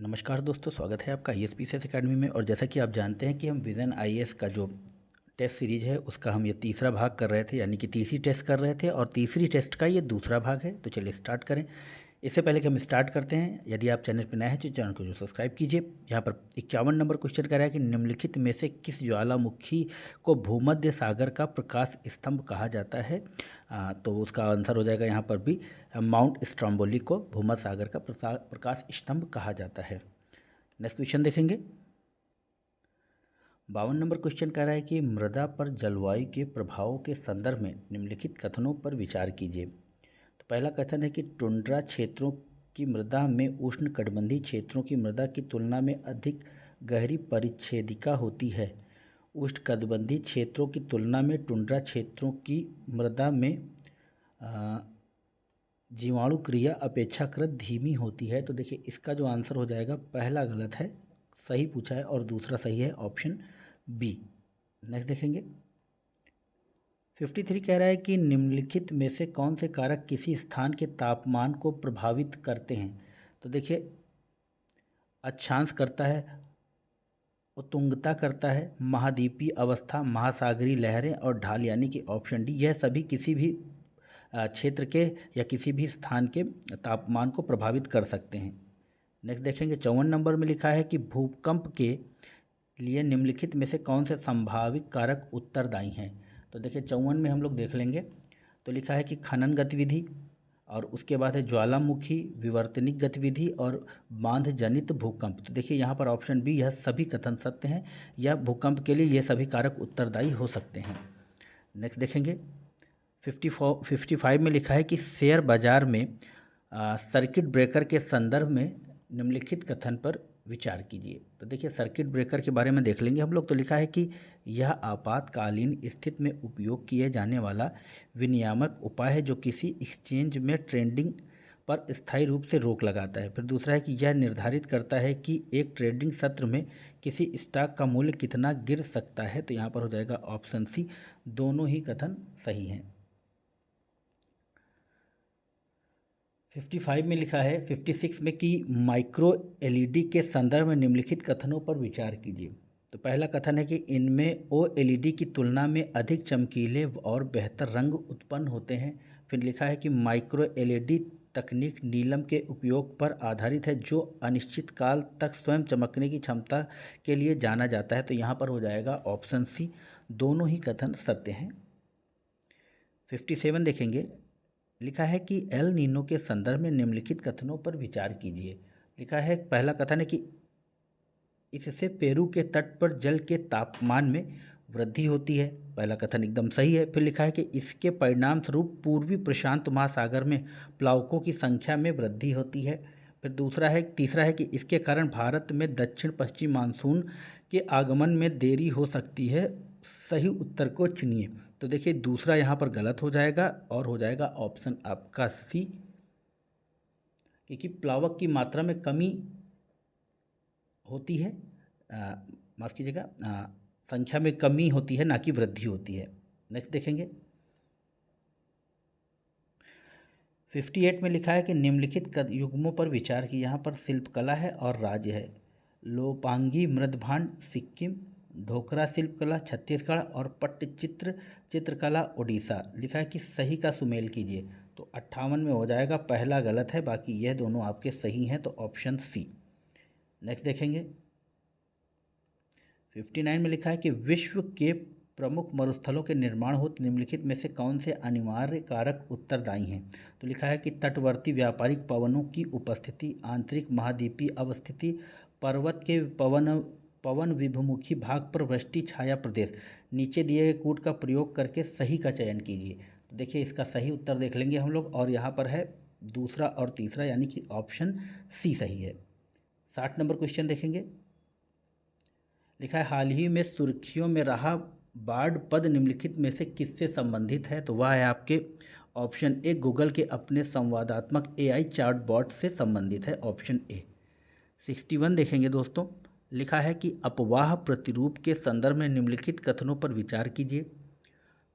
नमस्कार दोस्तों, स्वागत है आपका ISPCS एकेडमी में। और जैसा कि आप जानते हैं कि हम विज़न IAS का जो टेस्ट सीरीज़ है उसका हम ये तीसरा भाग कर रहे थे, यानी कि तीसरी टेस्ट कर रहे थे और तीसरी टेस्ट का ये दूसरा भाग है। तो चलिए स्टार्ट करें। इससे पहले कि हम स्टार्ट करते हैं, यदि आप चैनल पर नए हैं तो चैनल को जो सब्सक्राइब कीजिए। यहाँ पर 51 नंबर क्वेश्चन कर रहा है कि निम्नलिखित में से किस ज्वालामुखी को भूमध्य सागर का प्रकाश स्तंभ कहा जाता है। तो उसका आंसर हो जाएगा यहाँ पर भी माउंट स्ट्रोम्बोली को भूमध्य सागर का प्रकाश स्तंभ कहा जाता है। नेक्स्ट क्वेश्चन देखेंगे। 52 नंबर क्वेश्चन कह रहा है कि मृदा पर जलवायु के प्रभावों के संदर्भ में निम्नलिखित कथनों पर विचार कीजिए। तो पहला कथन है कि टुंड्रा क्षेत्रों की मृदा में उष्णकटिबंधीय क्षेत्रों की मृदा की तुलना में अधिक गहरी परिच्छेदिका होती है। उष्णकटिबंधीय क्षेत्रों की तुलना में टुंड्रा क्षेत्रों की मृदा में जीवाणु क्रिया अपेक्षाकृत धीमी होती है। तो देखिए इसका जो आंसर हो जाएगा, पहला गलत है, सही पूछा है और दूसरा सही है, ऑप्शन बी। नेक्स्ट देखेंगे। 53 कह रहा है कि निम्नलिखित में से कौन से कारक किसी स्थान के तापमान को प्रभावित करते हैं। तो देखिए अक्षांश करता है, उत्तुंगता करता है, महाद्वीपीय अवस्था, महासागरीय लहरें और ढाल, यानी कि ऑप्शन डी। यह सभी किसी भी क्षेत्र के या किसी भी स्थान के तापमान को प्रभावित कर सकते हैं। नेक्स्ट देखेंगे। 54 नंबर में लिखा है कि भूकंप के लिए निम्नलिखित में से कौन से संभावित कारक उत्तरदायी हैं। तो देखिए 54 में हम लोग देख लेंगे। तो लिखा है कि खनन गतिविधि, और उसके बाद है ज्वालामुखी विवर्तनिक गतिविधि और बांध जनित भूकंप। तो देखिए यहाँ पर ऑप्शन बी, यह सभी कथन सत्य हैं या भूकंप के लिए ये सभी कारक उत्तरदायी हो सकते हैं। नेक्स्ट देखेंगे। 55 में लिखा है कि शेयर बाजार में सर्किट ब्रेकर के संदर्भ में निम्नलिखित कथन पर विचार कीजिए। तो देखिए सर्किट ब्रेकर के बारे में देख लेंगे हम लोग। तो लिखा है कि यह आपातकालीन स्थिति में उपयोग किए जाने वाला विनियामक उपाय है जो किसी एक्सचेंज में ट्रेडिंग पर स्थायी रूप से रोक लगाता है। फिर दूसरा है कि यह निर्धारित करता है कि एक ट्रेडिंग सत्र में किसी स्टॉक का मूल्य कितना गिर सकता है। तो यहाँ पर हो जाएगा ऑप्शन सी, दोनों ही कथन सही हैं। 55 में लिखा है 56 में कि माइक्रो LED के संदर्भ में निम्नलिखित कथनों पर विचार कीजिए। तो पहला कथन है कि इनमें OLED की तुलना में अधिक चमकीले और बेहतर रंग उत्पन्न होते हैं। फिर लिखा है कि माइक्रो LED तकनीक नीलम के उपयोग पर आधारित है जो अनिश्चित काल तक स्वयं चमकने की क्षमता के लिए जाना जाता है। तो यहाँ पर हो जाएगा ऑप्शन सी, दोनों ही कथन सत्य हैं। 57 देखेंगे। लिखा है कि एल नीनो के संदर्भ में निम्नलिखित कथनों पर विचार कीजिए। लिखा है, पहला कथन है कि इससे पेरू के तट पर जल के तापमान में वृद्धि होती है। पहला कथन एकदम सही है। फिर लिखा है कि इसके परिणाम स्वरूप पूर्वी प्रशांत महासागर में प्लावकों की संख्या में वृद्धि होती है। फिर तीसरा है कि इसके कारण भारत में दक्षिण पश्चिम मानसून के आगमन में देरी हो सकती है। सही उत्तर को चुनिए। तो देखिए दूसरा यहाँ पर गलत हो जाएगा और हो जाएगा ऑप्शन आपका सी, क्योंकि प्लावक की मात्रा में कमी होती है, माफ़ कीजिएगा, संख्या में कमी होती है, ना कि वृद्धि होती है। नेक्स्ट देखेंगे। 58 में लिखा है कि निम्नलिखित युग्मों पर विचार की। यहाँ पर शिल्पकला है और राज्य है। लोपांगी मृदभांड सिक्किम, ढोकरा शिल्पकला छत्तीसगढ़ और पट्टचित्र चित्रकला उड़ीसा। लिखा है कि सही का सुमेल कीजिए। तो 58 में हो जाएगा, पहला गलत है, बाकी यह दोनों आपके सही हैं, तो ऑप्शन सी। नेक्स्ट देखेंगे। 59 में लिखा है कि विश्व के प्रमुख मरुस्थलों के निर्माण हेतु निम्नलिखित में से कौन से अनिवार्य कारक उत्तरदायी हैं। तो लिखा है कि तटवर्ती व्यापारिक पवनों की उपस्थिति, आंतरिक महाद्वीपीय अवस्थिति, पर्वत के पवन विभमुखी भाग पर वृष्टि छाया प्रदेश। नीचे दिए गए कूट का प्रयोग करके सही का चयन कीजिए। तो देखिए इसका सही उत्तर देख लेंगे हम लोग, और यहाँ पर है दूसरा और तीसरा, यानी कि ऑप्शन सी सही है। 60 नंबर क्वेश्चन देखेंगे। लिखा है हाल ही में सुर्खियों में रहा बार्ड पद निम्नलिखित में से किससे संबंधित है। तो वह है आपके ऑप्शन ए, गूगल के अपने संवादात्मक AI चैटबॉट से संबंधित है, ऑप्शन ए। 61 देखेंगे दोस्तों। लिखा है कि अपवाह प्रतिरूप के संदर्भ में निम्नलिखित कथनों पर विचार कीजिए।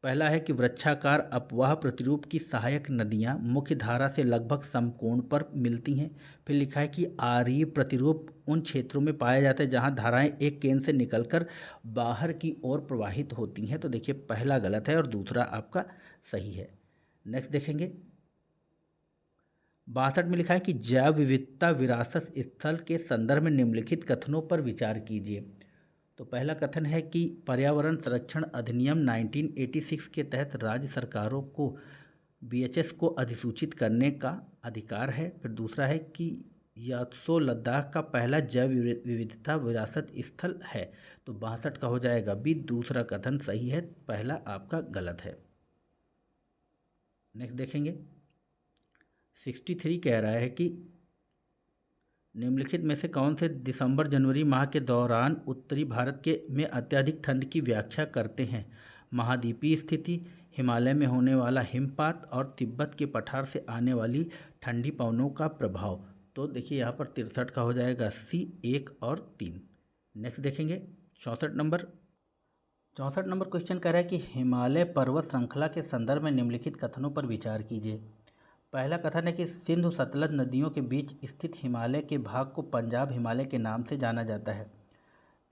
पहला है कि वृक्षाकार अपवाह प्रतिरूप की सहायक नदियाँ मुख्य धारा से लगभग समकोण पर मिलती हैं। फिर लिखा है कि आर्य प्रतिरूप उन क्षेत्रों में पाया जाता है जहाँ धाराएं एक केंद्र से निकलकर बाहर की ओर प्रवाहित होती हैं। तो देखिए पहला गलत है और दूसरा आपका सही है। नेक्स्ट देखेंगे 62 में लिखा है कि जैव विविधता विरासत स्थल के संदर्भ में निम्नलिखित कथनों पर विचार कीजिए। तो पहला कथन है कि पर्यावरण संरक्षण अधिनियम 1986 के तहत राज्य सरकारों को बीएचएस को अधिसूचित करने का अधिकार है। फिर दूसरा है कि यात्सो लद्दाख का पहला जैव विविधता विरासत स्थल है। तो 62 का हो जाएगा बी, दूसरा कथन सही है, पहला आपका गलत है। नेक्स्ट देखेंगे 63 कह रहा है कि निम्नलिखित में से कौन से दिसंबर जनवरी माह के दौरान उत्तरी भारत के में अत्यधिक ठंड की व्याख्या करते हैं? महाद्वीपीय स्थिति, हिमालय में होने वाला हिमपात और तिब्बत के पठार से आने वाली ठंडी पवनों का प्रभाव। तो देखिए यहाँ पर 63 का हो जाएगा सी, 1 और 3। नेक्स्ट देखेंगे 64 नंबर क्वेश्चन कह रहा है कि हिमालय पर्वत श्रृंखला के संदर्भ में निम्नलिखित कथनों पर विचार कीजिए। पहला कथन है कि सिंधु सतलज नदियों के बीच स्थित हिमालय के भाग को पंजाब हिमालय के नाम से जाना जाता है।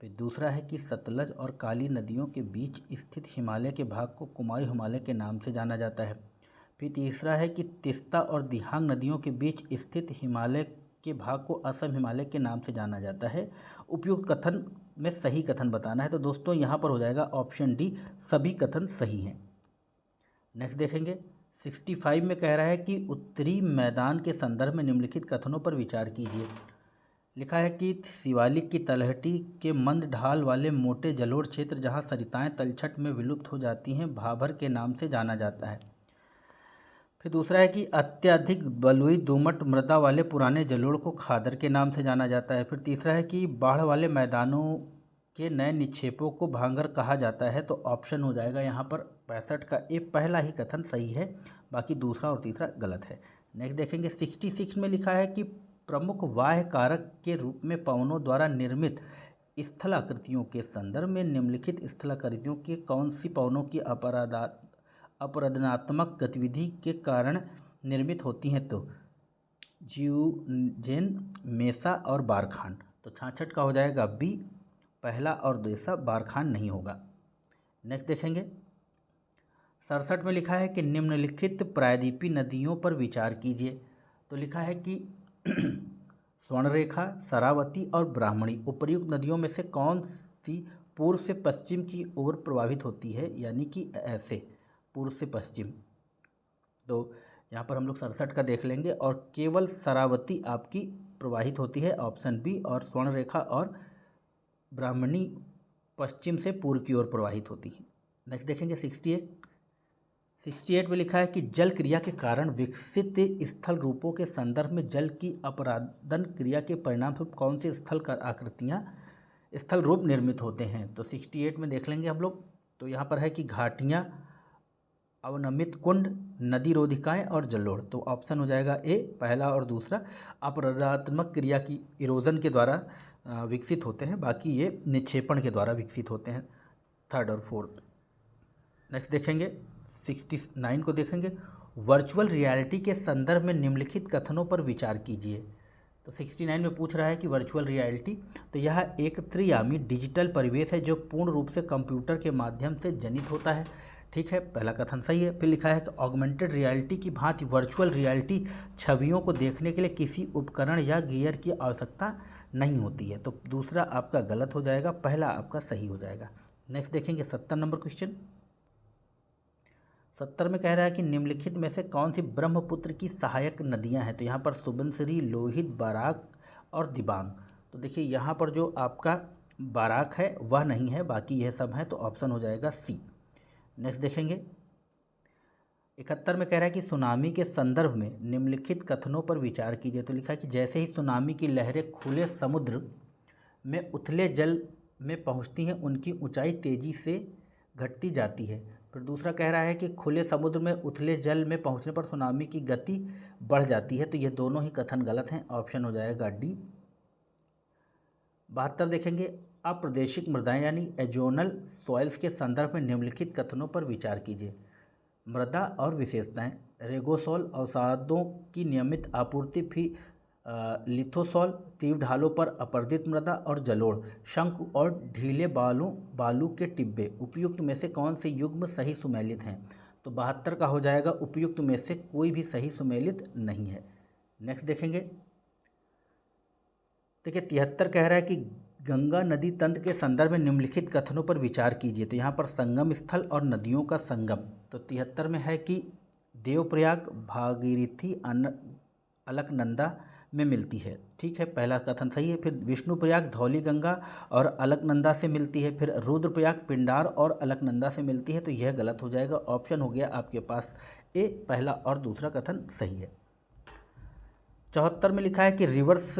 फिर दूसरा है कि सतलज और काली नदियों के बीच स्थित हिमालय के भाग को कुमाऊं हिमालय के नाम से जाना जाता है। फिर तीसरा है कि तिस्ता और दिहांग नदियों के बीच स्थित हिमालय के भाग को असम हिमालय के नाम से जाना जाता है। उपयुक्त कथन में सही कथन बताना है। तो दोस्तों यहाँ पर हो जाएगा ऑप्शन डी, सभी कथन सही हैं। नेक्स्ट देखेंगे 65 में कह रहा है कि उत्तरी मैदान के संदर्भ में निम्नलिखित कथनों पर विचार कीजिए। लिखा है कि शिवालिक की तलहटी के मंद ढाल वाले मोटे जलोढ़ क्षेत्र जहां सरिताएं तलछट में विलुप्त हो जाती हैं भाभर के नाम से जाना जाता है। फिर दूसरा है कि अत्यधिक बलुई दोमट मृदा वाले पुराने जलोढ़ को खादर के नाम से जाना जाता है। फिर तीसरा है कि बाढ़ वाले मैदानों के नए निक्षेपों को भांगर कहा जाता है। तो ऑप्शन हो जाएगा यहाँ पर 65 का ए, पहला ही कथन सही है, बाकी दूसरा और तीसरा गलत है। नेक्स्ट देखेंगे 66 में लिखा है कि प्रमुख बाह्य कारक के रूप में पवनों द्वारा निर्मित स्थलाकृतियों के संदर्भ में निम्नलिखित स्थलाकृतियों के कौन सी पवनों की अपरदनात्मक गतिविधि के कारण निर्मित होती हैं? तो जियोजेन, मेसा और बारखान। तो 66 का हो जाएगा बी, पहला और दूसरा, बारखान नहीं होगा। नेक्स्ट देखेंगे 67 में लिखा है कि निम्नलिखित प्रायद्वीपीय नदियों पर विचार कीजिए। तो लिखा है कि स्वर्णरेखा, शरावती और ब्राह्मणी उपर्युक्त नदियों में से कौन सी पूर्व से पश्चिम की ओर प्रवाहित होती है, यानी कि ऐसे पूर्व से पश्चिम। तो यहाँ पर हम लोग 67 का देख लेंगे और केवल शरावती आपकी प्रवाहित होती है, ऑप्शन बी, और स्वर्णरेखा और ब्राह्मणी पश्चिम से पूर्व की ओर प्रवाहित होती है। नेक्स्ट देखेंगे 68 में लिखा है कि जल क्रिया के कारण विकसित स्थल रूपों के संदर्भ में जल की अपरादन क्रिया के परिणामस्वरूप कौन से स्थल रूप निर्मित होते हैं? तो 68 में देख लेंगे हम लोग। तो यहाँ पर है कि घाटियाँ, अवनमित कुंड, नदी रोधिकाएँ और जलोढ़। तो ऑप्शन हो जाएगा ए, पहला और दूसरा अपराधात्मक क्रिया की इरोजन के द्वारा विकसित होते हैं, बाकी ये निक्षेपण के द्वारा विकसित होते हैं, थर्ड और फोर्थ। नेक्स्ट देखेंगे 69 को देखेंगे, वर्चुअल रियलिटी के संदर्भ में निम्नलिखित कथनों पर विचार कीजिए। तो 69 में पूछ रहा है कि वर्चुअल रियलिटी, तो यह एक त्रिआयामी डिजिटल परिवेश है जो पूर्ण रूप से कंप्यूटर के माध्यम से जनित होता है। ठीक है, पहला कथन सही है। फिर लिखा है कि ऑगमेंटेड रियलिटी की भांति वर्चुअल रियलिटी छवियों को देखने के लिए किसी उपकरण या गियर की आवश्यकता नहीं होती है। तो दूसरा आपका गलत हो जाएगा, पहला आपका सही हो जाएगा। नेक्स्ट देखेंगे 70 नंबर क्वेश्चन। 70 में कह रहा है कि निम्नलिखित में से कौन सी ब्रह्मपुत्र की सहायक नदियां हैं? तो यहाँ पर सुबनसिरी, लोहित, बराक और दिबांग। तो देखिए यहाँ पर जो आपका बराक है वह नहीं है, बाकी यह सब है, तो ऑप्शन हो जाएगा सी। नेक्स्ट देखेंगे 71 में कह रहा है कि सुनामी के संदर्भ में निम्नलिखित कथनों पर विचार कीजिए। तो लिखा है कि जैसे ही सुनामी की लहरें खुले समुद्र में उथले जल में पहुंचती हैं उनकी ऊंचाई तेजी से घटती जाती है। फिर दूसरा कह रहा है कि खुले समुद्र में उथले जल में पहुंचने पर सुनामी की गति बढ़ जाती है। तो ये दोनों ही कथन गलत हैं, ऑप्शन हो जाएगा डी। 72 देखेंगे, अप्रादेशिक मृदाएं यानी एजोनल सॉइल्स के संदर्भ में निम्नलिखित कथनों पर विचार कीजिए। मृदा और विशेषताएं। रेगोसॉल अवसादों की नियमित आपूर्ति, फिर लिथोसॉल तीव्र ढालों पर अपर्दित मृदा और जलोढ़, शंकु और ढीले बालू के टिब्बे। उपयुक्त में से कौन से युग्म सही सुमेलित हैं? तो 72 का हो जाएगा उपयुक्त में से कोई भी सही सुमेलित नहीं है। नेक्स्ट देखेंगे। देखिए 73 कह रहा है कि गंगा नदी तंत्र के संदर्भ में निम्नलिखित कथनों पर विचार कीजिए। तो यहाँ पर संगम स्थल और नदियों का संगम। तो 73 में है कि देवप्रयाग भागीरथी अलकनंदा में मिलती है। ठीक है, पहला कथन सही है। फिर विष्णुप्रयाग धौलीगंगा और अलकनंदा से मिलती है। फिर रुद्रप्रयाग पिंडार और अलकनंदा से मिलती है। तो यह गलत हो जाएगा। ऑप्शन हो गया आपके पास ए, पहला और दूसरा कथन सही है। 74 में लिखा है कि रिवर्स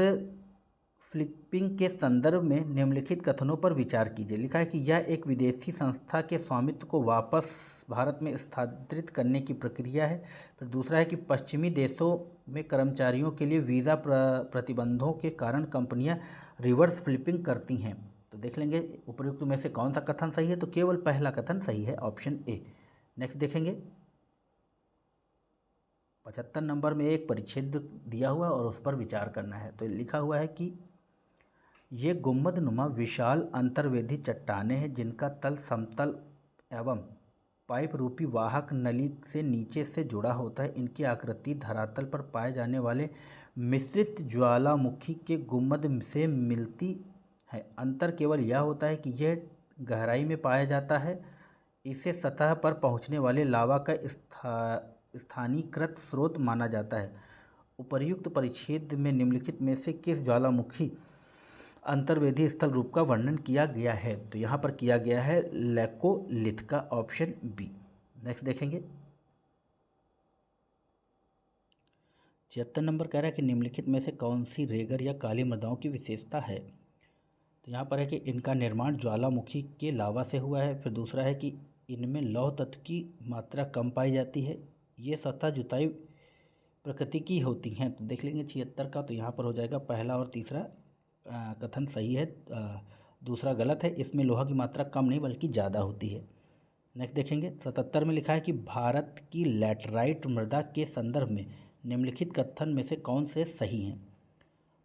फ्लिपिंग के संदर्भ में निम्नलिखित कथनों पर विचार कीजिए। लिखा है कि यह एक विदेशी संस्था के स्वामित्व को वापस भारत में स्थानांतरित करने की प्रक्रिया है। फिर दूसरा है कि पश्चिमी देशों में कर्मचारियों के लिए वीज़ा प्रतिबंधों के कारण कंपनियां रिवर्स फ्लिपिंग करती हैं। तो देख लेंगे उपयुक्त में से कौन सा कथन सही है। तो केवल पहला कथन सही है, ऑप्शन ए। नेक्स्ट देखेंगे। 75 नंबर में एक परिच्छेद दिया हुआ और उस पर विचार करना है। तो लिखा हुआ है कि ये गुंबदनुमा विशाल अंतर्वेदी चट्टानें हैं जिनका तल समतल एवं पाइप रूपी वाहक नली से नीचे से जुड़ा होता है। इनकी आकृति धरातल पर पाए जाने वाले मिश्रित ज्वालामुखी के गुंबद से मिलती है। अंतर केवल यह होता है कि यह गहराई में पाया जाता है। इसे सतह पर पहुंचने वाले लावा का स्थानीयकृत स्रोत माना जाता है। उपर्युक्त परिच्छेद में निम्नलिखित में से किस ज्वालामुखी अंतर्वेदी स्थल रूप का वर्णन किया गया है? तो यहाँ पर किया गया है लैकोलिथ का, ऑप्शन बी। नेक्स्ट देखेंगे। 76 नंबर कह रहा है कि निम्नलिखित में से कौन सी रेगर या काली मृदाओं की विशेषता है? तो यहाँ पर है कि इनका निर्माण ज्वालामुखी के लावा से हुआ है। फिर दूसरा है कि इनमें लौह तत्व की मात्रा कम पाई जाती है। ये सतह जुताई प्रकृति की होती हैं। तो देख लेंगे 76 का। तो यहाँ पर हो जाएगा पहला और तीसरा कथन सही है, दूसरा गलत है। इसमें लोहा की मात्रा कम नहीं बल्कि ज़्यादा होती है। नेक्स्ट देखेंगे। 77 में लिखा है कि भारत की लैटराइट मृदा के संदर्भ में निम्नलिखित कथन में से कौन से सही हैं?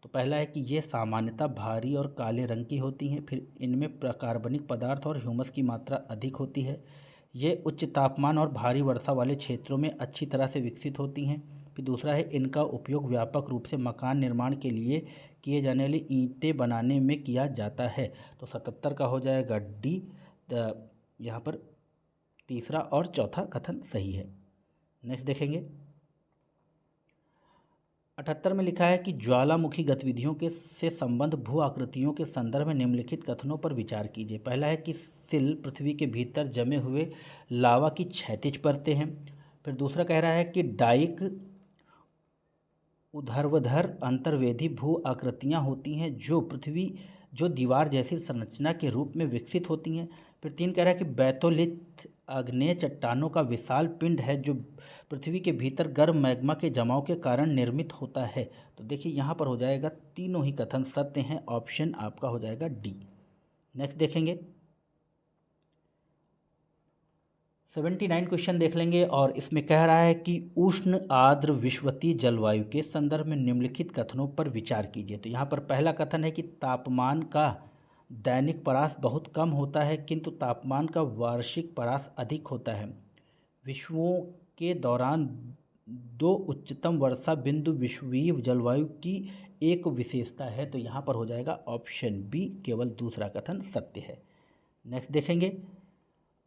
तो पहला है कि ये सामान्यतः भारी और काले रंग की होती हैं। फिर इनमें कार्बनिक पदार्थ और ह्यूमस की मात्रा अधिक होती है। ये उच्च तापमान और भारी वर्षा वाले क्षेत्रों में अच्छी तरह से विकसित होती हैं। फिर दूसरा है इनका उपयोग व्यापक रूप से मकान निर्माण के लिए किए जाने वाली ईंटें बनाने में किया जाता है। तो 77 का हो जाएगा डी। यहाँ पर तीसरा और चौथा कथन सही है। नेक्स्ट देखेंगे। 78 में लिखा है कि ज्वालामुखी गतिविधियों के से संबंध भू आकृतियों के संदर्भ में निम्नलिखित कथनों पर विचार कीजिए। पहला है कि सिल पृथ्वी के भीतर जमे हुए लावा की क्षैतिज परतें हैं। फिर दूसरा कह रहा है कि डाइक ऊर्ध्वाधर अंतर्वेदी भू आकृतियाँ होती हैं जो दीवार जैसी संरचना के रूप में विकसित होती हैं। फिर 3 कह रहा है कि बैथोलिथ आग्नेय चट्टानों का विशाल पिंड है जो पृथ्वी के भीतर गर्म मैग्मा के जमाव के कारण निर्मित होता है। तो देखिए यहाँ पर हो जाएगा तीनों ही कथन सत्य हैं, ऑप्शन आपका हो जाएगा डी। नेक्स्ट देखेंगे। 79 क्वेश्चन देख लेंगे और इसमें कह रहा है कि उष्ण आर्द्र विषुवतीय जलवायु के संदर्भ में निम्नलिखित कथनों पर विचार कीजिए। तो यहाँ पर पहला कथन है कि तापमान का दैनिक परास बहुत कम होता है किंतु तापमान का वार्षिक परास अधिक होता है। विषुवों के दौरान 2 उच्चतम वर्षा बिंदु विषुवीय जलवायु की एक विशेषता है। तो यहाँ पर हो जाएगा ऑप्शन बी, केवल दूसरा कथन सत्य है। नेक्स्ट देखेंगे।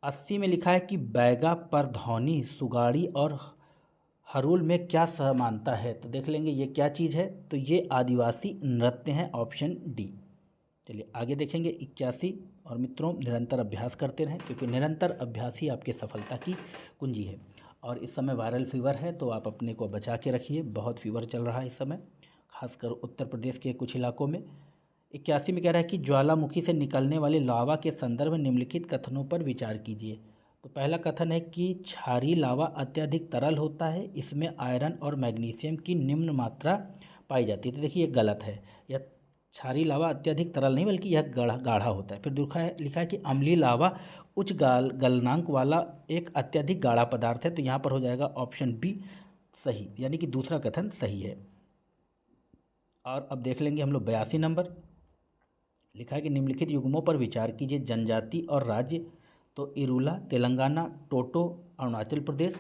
80 में लिखा है कि बैगा, परधौनी, सुगाड़ी और हरूल में क्या समानता है? तो देख लेंगे ये क्या चीज़ है। तो ये आदिवासी नृत्य हैं, ऑप्शन डी। चलिए आगे देखेंगे 81। और मित्रों निरंतर अभ्यास करते रहें क्योंकि निरंतर अभ्यास ही आपकी सफलता की कुंजी है। और इस समय वायरल फीवर है तो आप अपने को बचा के रखिए, बहुत फीवर चल रहा है इस समय, खासकर उत्तर प्रदेश के कुछ इलाकों में। 81 में कह रहा है कि ज्वालामुखी से निकलने वाले लावा के संदर्भ में निम्नलिखित कथनों पर विचार कीजिए। तो पहला कथन है कि क्षारीय लावा अत्यधिक तरल होता है, इसमें आयरन और मैग्नीशियम की निम्न मात्रा पाई जाती है। तो देखिए ये गलत है। यह क्षारीय लावा अत्यधिक तरल नहीं बल्कि यह गाढ़ा होता है। फिर लिखा है कि अम्लीय लावा उच्च गलनांक वाला एक अत्यधिक गाढ़ा पदार्थ है। तो यहाँ पर हो जाएगा ऑप्शन बी सही, यानी कि दूसरा कथन सही है। और अब देख लेंगे हम लोग 82 नंबर। लिखा है कि निम्नलिखित युग्मों पर विचार कीजिए। जनजाति और राज्य, तो इरूला तेलंगाना, टोटो अरुणाचल प्रदेश,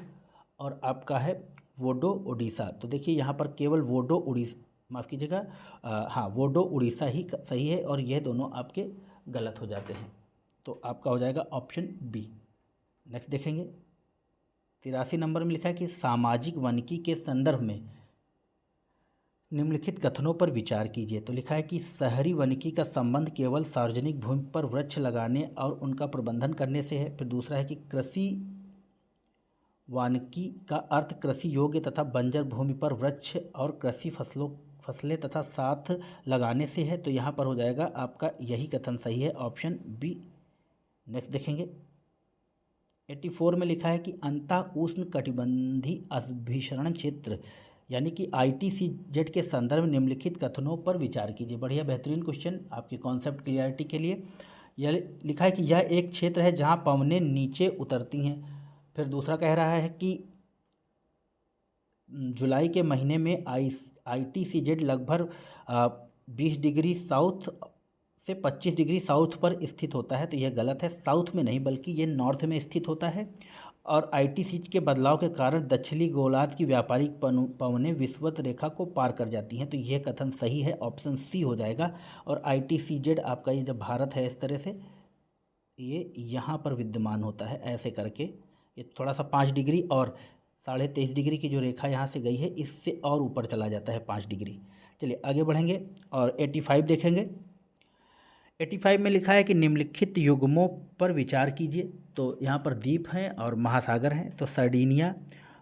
और आपका है वोडो उड़ीसा। तो देखिए यहाँ पर केवल वोडो उड़ीसा, माफ़ कीजिएगा, हाँ वोडो उड़ीसा ही सही है, और यह दोनों आपके गलत हो जाते हैं। तो आपका हो जाएगा ऑप्शन बी। नेक्स्ट देखेंगे 83 नंबर में लिखा है कि सामाजिक वानिकी के संदर्भ में निम्नलिखित कथनों पर विचार कीजिए। तो लिखा है कि शहरी वानिकी का संबंध केवल सार्वजनिक भूमि पर वृक्ष लगाने और उनका प्रबंधन करने से है। फिर दूसरा है कि कृषि वानिकी का अर्थ कृषि योग्य तथा बंजर भूमि पर वृक्ष और कृषि फसलें तथा साथ लगाने से है। तो यहाँ पर हो जाएगा आपका यही कथन सही है, ऑप्शन बी। नेक्स्ट देखेंगे 84 में लिखा है कि अंतः उष्ण कटिबंधीय अभिसरण क्षेत्र यानी कि ITCZ के संदर्भ में निम्नलिखित कथनों पर विचार कीजिए। बढ़िया बेहतरीन क्वेश्चन आपके कॉन्सेप्ट क्लियरिटी के लिए। यह लिखा है कि यह एक क्षेत्र है जहां पवनें नीचे उतरती हैं। फिर दूसरा कह रहा है कि जुलाई के महीने में ITCZ लगभग 20 डिग्री साउथ से 25 डिग्री साउथ पर स्थित होता है। तो यह गलत है, साउथ में नहीं बल्कि ये नॉर्थ में स्थित होता है। और ITCZ के बदलाव के कारण दक्षिणी गोलार्ध की व्यापारिक पवनें विषुवत रेखा को पार कर जाती हैं। तो यह कथन सही है, ऑप्शन सी हो जाएगा। और ITCZ आपका ये जब भारत है इस तरह से ये यहाँ पर विद्यमान होता है ऐसे करके, ये थोड़ा सा 5 डिग्री और 23.5 डिग्री की जो रेखा यहाँ से गई है इससे और ऊपर चला जाता है 5 डिग्री। चलिए आगे बढ़ेंगे और 85 देखेंगे। 85 में लिखा है कि निम्नलिखित युग्मों पर विचार कीजिए। तो यहाँ पर द्वीप हैं और महासागर हैं। तो सर्डिनिया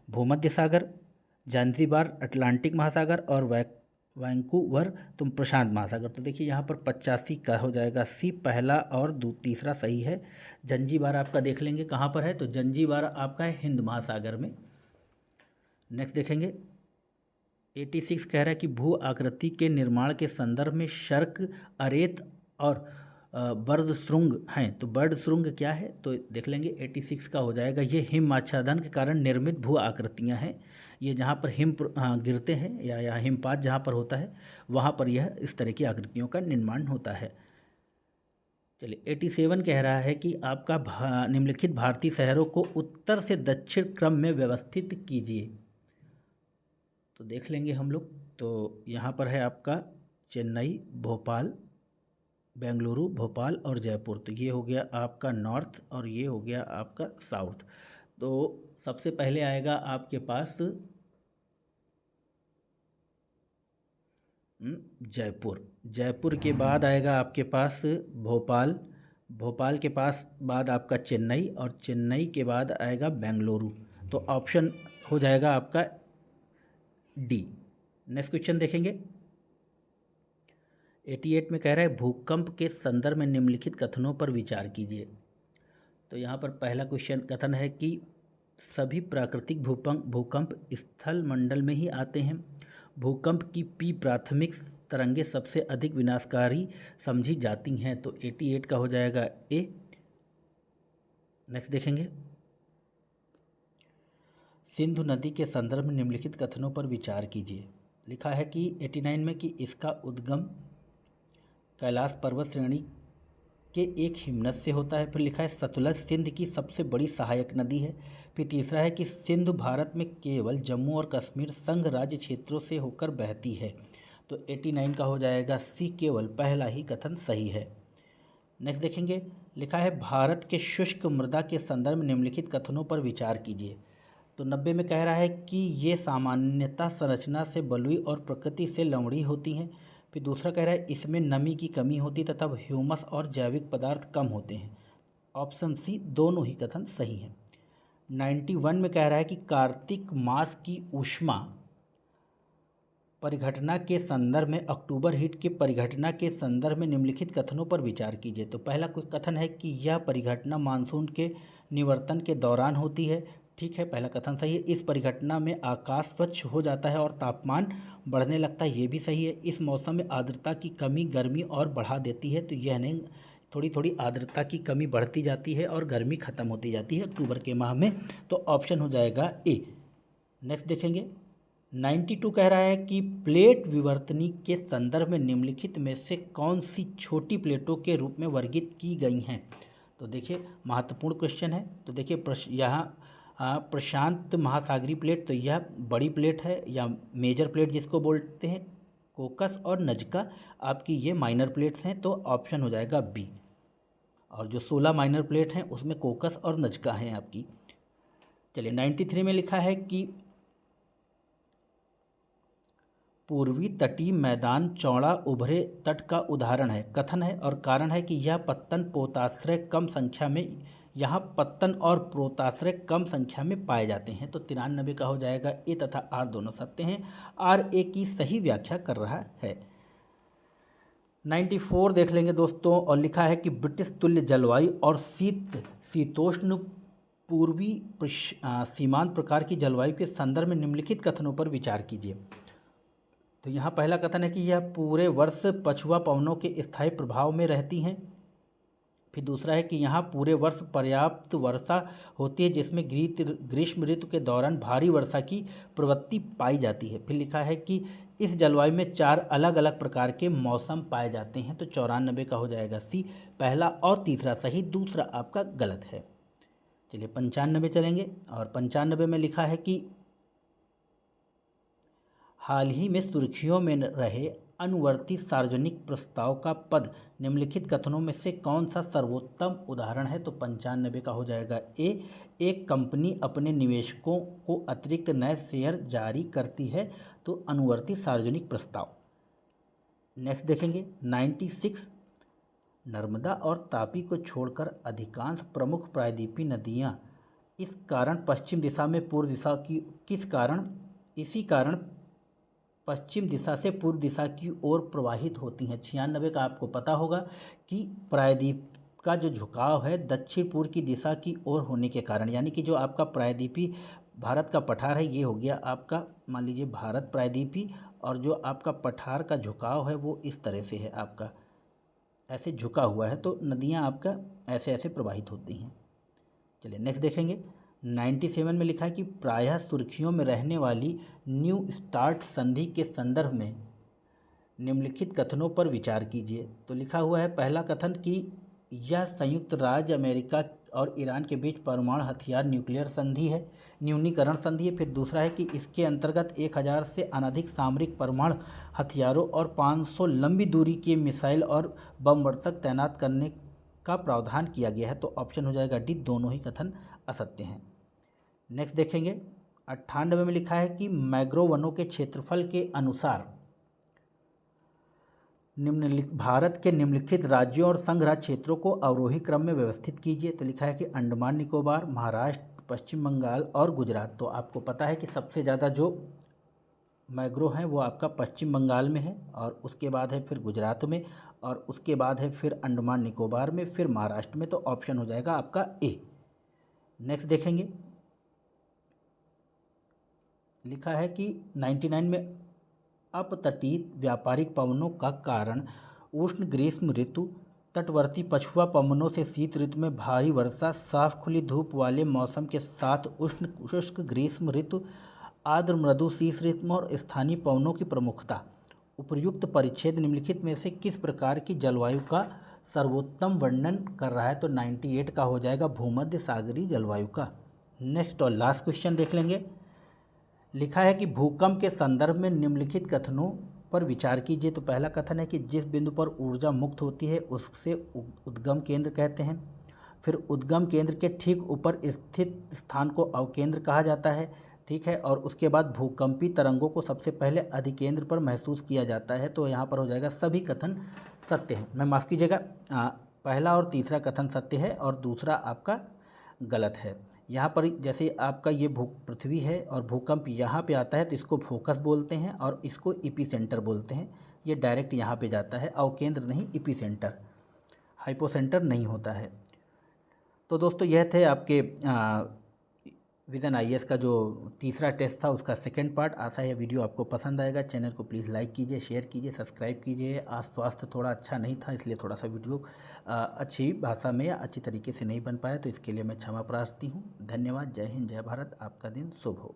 भूमध्य सागर, जानजीबार अटलांटिक महासागर, और वैंकूवर तुम प्रशांत महासागर। तो देखिए यहाँ पर 85 का हो जाएगा सी, पहला और तीसरा सही है। जंजीबार आपका देख लेंगे कहाँ पर है। तो जंजीबार आपका है हिंद महासागर में। नेक्स्ट देखेंगे 86 कह रहा है कि भू आकृति के निर्माण के संदर्भ में शर्क, अरेत और बर्द श्रृंग हैं। तो बर्ड श्रृंग क्या है तो देख लेंगे 86 का हो जाएगा। ये हिम आच्छादन के कारण निर्मित भू आकृतियाँ हैं। ये जहाँ पर हिम गिरते हैं या हिमपात जहाँ पर होता है वहाँ पर यह इस तरह की आकृतियों का निर्माण होता है। चलिए 87 कह रहा है कि आपका निम्नलिखित भारतीय शहरों को उत्तर से दक्षिण क्रम में व्यवस्थित कीजिए। तो देख लेंगे हम लोग। तो यहाँ पर है आपका चेन्नई, भोपाल, बेंगलुरु, भोपाल और जयपुर। तो ये हो गया आपका नॉर्थ और ये हो गया आपका साउथ। तो सबसे पहले आएगा आपके पास जयपुर, जयपुर के बाद आएगा आपके पास भोपाल, भोपाल के पास बाद आपका चेन्नई और चेन्नई के बाद आएगा बेंगलुरु। तो ऑप्शन हो जाएगा आपका डी। नेक्स्ट क्वेश्चन देखेंगे 88 में कह रहा है भूकंप के संदर्भ में निम्नलिखित कथनों पर विचार कीजिए। तो यहाँ पर पहला क्वेश्चन कथन है कि सभी प्राकृतिक भूकंप स्थल मंडल में ही आते हैं। भूकंप की पी प्राथमिक तरंगें सबसे अधिक विनाशकारी समझी जाती हैं। तो 88 का हो जाएगा ए। नेक्स्ट देखेंगे सिंधु नदी के संदर्भ में निम्नलिखित कथनों पर विचार कीजिए। लिखा है कि 89 में कि इसका उद्गम कैलाश पर्वत श्रेणी के एक हिमनद से होता है। फिर लिखा है सतलज सिंध की सबसे बड़ी सहायक नदी है। फिर तीसरा है कि सिंधु भारत में केवल जम्मू और कश्मीर संघ राज्य क्षेत्रों से होकर बहती है। तो 89 का हो जाएगा सी, केवल पहला ही कथन सही है। नेक्स्ट देखेंगे लिखा है भारत के शुष्क मृदा के संदर्भ में निम्नलिखित कथनों पर विचार कीजिए। तो 90 में कह रहा है कि ये सामान्यतः संरचना से बलुई और प्रकृति से लवणीय होती हैं। फिर दूसरा कह रहा है इसमें नमी की कमी होती तथा ह्यूमस और जैविक पदार्थ कम होते हैं। ऑप्शन सी दोनों ही कथन सही हैं। 91 में कह रहा है कि कार्तिक मास की ऊष्मा परिघटना के संदर्भ में अक्टूबर हीट के परिघटना के संदर्भ में निम्नलिखित कथनों पर विचार कीजिए। तो पहला कोई कथन है कि यह परिघटना मानसून के निवर्तन के दौरान होती है। ठीक है, पहला कथन सही है। इस परिघटना में आकाश स्वच्छ हो जाता है और तापमान बढ़ने लगता है, ये भी सही है। इस मौसम में आर्द्रता की कमी गर्मी और बढ़ा देती है, तो यह नहीं, थोड़ी थोड़ी आर्द्रता की कमी बढ़ती जाती है और गर्मी खत्म होती जाती है अक्टूबर के माह में, तो ऑप्शन हो जाएगा ए। नेक्स्ट देखेंगे 92 कह रहा है कि प्लेट विवर्तनी के संदर्भ में निम्नलिखित में से कौन सी छोटी प्लेटों के रूप में वर्गीकृत की गई हैं। तो देखिए महत्वपूर्ण क्वेश्चन है। तो देखिए यहाँ प्रशांत महासागरीय प्लेट, तो यह बड़ी प्लेट है या मेजर प्लेट जिसको बोलते हैं। कोकस और नजका आपकी ये माइनर प्लेट्स हैं, तो ऑप्शन हो जाएगा बी। और जो 16 माइनर प्लेट हैं उसमें कोकस और नजका हैं आपकी। चलिए 93 में लिखा है कि पूर्वी तटीय मैदान चौड़ा उभरे तट का उदाहरण है। कथन है और कारण है कि यह पत्तन पोताश्रय कम संख्या में, यहाँ पत्तन और पोताश्रय कम संख्या में पाए जाते हैं। तो 93 का हो जाएगा ए तथा आर दोनों सत्य हैं। आर ए की सही व्याख्या कर रहा है। 94 देख लेंगे दोस्तों, और लिखा है कि ब्रिटिश तुल्य जलवायु और शीतोष्ण पूर्वी सीमांत प्रकार की जलवायु के संदर्भ में निम्नलिखित कथनों पर विचार कीजिए। तो यहाँ पहला कथन है कि यह पूरे वर्ष पछुआ पवनों के स्थायी प्रभाव में रहती हैं। फिर दूसरा है कि यहाँ पूरे वर्ष पर्याप्त वर्षा होती है, जिसमें ग्रीष्म ऋतु के दौरान भारी वर्षा की प्रवृत्ति पाई जाती है। फिर लिखा है कि इस जलवायु में 4 अलग अलग प्रकार के मौसम पाए जाते हैं। तो 94 का हो जाएगा सी, पहला और तीसरा सही, दूसरा आपका गलत है। चलिए 95 चलेंगे, और 95 में लिखा है कि हाल ही में सुर्खियों में रहे अनुवर्ती सार्वजनिक प्रस्ताव का पद निम्नलिखित कथनों में से कौन सा सर्वोत्तम उदाहरण है। तो 95 का हो जाएगा ए। एक कंपनी अपने निवेशकों को अतिरिक्त नए शेयर जारी करती है, तो अनुवर्ती सार्वजनिक प्रस्ताव। नेक्स्ट देखेंगे 96, नर्मदा और तापी को छोड़कर अधिकांश प्रमुख प्रायद्वीपीय नदियाँ इस कारण पश्चिम दिशा में पूर्व दिशा की किस कारण इसी कारण पश्चिम दिशा से पूर्व दिशा की ओर प्रवाहित होती हैं। 96 का आपको पता होगा कि प्रायद्वीप का जो झुकाव है दक्षिण पूर्व की दिशा की ओर होने के कारण, यानी कि जो आपका प्रायद्वीपी भारत का पठार है ये हो गया आपका, मान लीजिए भारत प्रायद्वीपी, और जो आपका पठार का झुकाव है वो इस तरह से है, आपका ऐसे झुका हुआ है, तो नदियाँ आपका ऐसे ऐसे प्रवाहित होती हैं। चलिए नेक्स्ट देखेंगे 97 में लिखा है कि प्रायः सुर्खियों में रहने वाली न्यू स्टार्ट संधि के संदर्भ में निम्नलिखित कथनों पर विचार कीजिए। तो लिखा हुआ है पहला कथन कि यह संयुक्त राज्य अमेरिका और ईरान के बीच परमाणु हथियार न्यूक्लियर संधि है, न्यूनीकरण संधि है। फिर दूसरा है कि इसके अंतर्गत 1000 से अनधिक सामरिक परमाणु हथियारों और 500 लंबी दूरी के मिसाइल और बमवर्षक तैनात करने का प्रावधान किया गया है। तो ऑप्शन हो जाएगा डी, दोनों ही कथन असत्य हैं। नेक्स्ट देखेंगे 98 में लिखा है कि मैंग्रोव वनों के क्षेत्रफल के अनुसार भारत के निम्नलिखित राज्यों और संघ राज्य क्षेत्रों को अवरोही क्रम में व्यवस्थित कीजिए। तो लिखा है कि अंडमान निकोबार, महाराष्ट्र, पश्चिम बंगाल और गुजरात। तो आपको पता है कि सबसे ज़्यादा जो मैंग्रोव हैं वो आपका पश्चिम बंगाल में है, और उसके बाद है फिर गुजरात में, और उसके बाद है फिर अंडमान निकोबार में, फिर महाराष्ट्र में। तो ऑप्शन हो जाएगा आपका ए। नेक्स्ट देखेंगे लिखा है कि 99 में अपतटीय व्यापारिक पवनों का कारण उष्ण ग्रीष्म ऋतु, तटवर्ती पछुआ पवनों से शीत ऋतु में भारी वर्षा, साफ खुली धूप वाले मौसम के साथ उष्ण शुष्क ग्रीष्म ऋतु, आर्द्र मृदु शीत ऋतु और स्थानीय पवनों की प्रमुखता। उपर्युक्त परिच्छेद निम्नलिखित में से किस प्रकार की जलवायु का सर्वोत्तम वर्णन कर रहा है। तो 98 का हो जाएगा भूमध्य सागरीय जलवायु का। नेक्स्ट और लास्ट क्वेश्चन देख लेंगे। लिखा है कि भूकंप के संदर्भ में निम्नलिखित कथनों पर विचार कीजिए। तो पहला कथन है कि जिस बिंदु पर ऊर्जा मुक्त होती है उससे उद्गम केंद्र कहते हैं। फिर उद्गम केंद्र के ठीक ऊपर स्थित स्थान को अवकेंद्र कहा जाता है, ठीक है। और उसके बाद भूकंपी तरंगों को सबसे पहले अधिकेंद्र पर महसूस किया जाता है। तो यहाँ पर हो जाएगा सभी कथन सत्य हैं। मैं माफ़ कीजिएगा, पहला और तीसरा कथन सत्य है और दूसरा आपका गलत है। यहाँ पर जैसे आपका ये पृथ्वी है और भूकंप यहाँ पे आता है तो इसको फोकस बोलते हैं और इसको एपिसेंटर बोलते हैं। ये डायरेक्ट यहाँ पे जाता है, अवकेंद्र नहीं, एपिसेंटर, हाइपोसेंटर नहीं होता है। तो दोस्तों यह थे आपके विज़न आईएएस का जो तीसरा टेस्ट था उसका सेकंड पार्ट। आशा है वीडियो आपको पसंद आएगा। चैनल को प्लीज़ लाइक कीजिए, शेयर कीजिए, सब्सक्राइब कीजिए। आज स्वास्थ्य थोड़ा अच्छा नहीं था, इसलिए थोड़ा सा वीडियो अच्छी भाषा में या अच्छी तरीके से नहीं बन पाया, तो इसके लिए मैं क्षमा प्रार्थी हूँ। धन्यवाद। जय हिंद, जय भारत। आपका दिन शुभ हो।